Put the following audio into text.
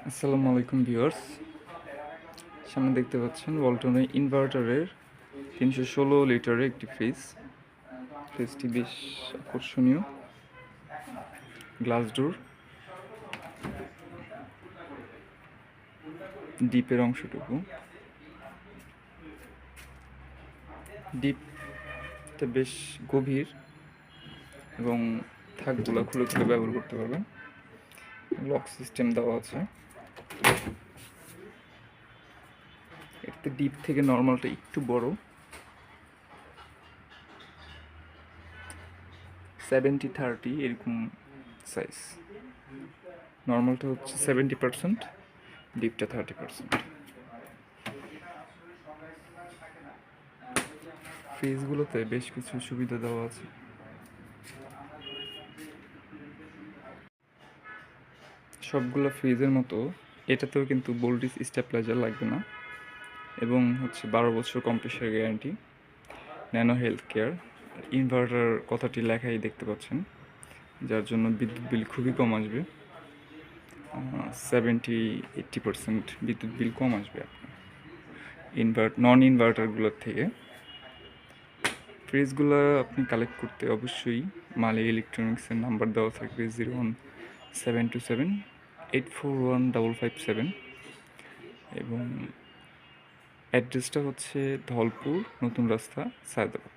আসসালামু আলাইকুম ভিউয়ার্স, সামনে দেখতে পাচ্ছেন ওয়ালটনের ইনভার্টারের 316 লিটারের একটি ফ্রিজটি বেশ আকর্ষণীয়। গ্লাস ডোর, ডিপের অংশটুকু ডিপটা বেশ গভীর এবং থাকগুলো খুলে খুলে ব্যবহার করতে পারবেন। লক সিস্টেম দেওয়া আছে। এতে ডিপ থেকে নর্মালটা একটু বড়, 70-30 এরকম সাইজ। নর্মালটা হচ্ছে 70%, ডিপটা 30%। ফ্রিজগুলোতে বেশ কিছু সুবিধা দেওয়া আছে। সবগুলো ফ্রিজের মতো এটাতেও কিন্তু ভোল্টেজ স্টেবিলাইজার লাগবে না, এবং হচ্ছে 12 বছর compressor guarantee, nano health care. Inverter কথাটি লেখাই দেখতে পাচ্ছেন, যার জন্য বিদ্যুৎ বিল খুবই কম আসবে। 70-80% বিদ্যুৎ বিল কম আসবে আপনার নন ইনভার্টারগুলোর থেকে। ফ্রিজগুলো আপনি কালেক্ট করতে অবশ্যই মালি ইলেকট্রনিক্সের নাম্বার দেওয়া থাকবে 01727841557, এবং অ্যাড্রেসটা হচ্ছে ধলপুর নতুন রাস্তা, সায়দাবাদ।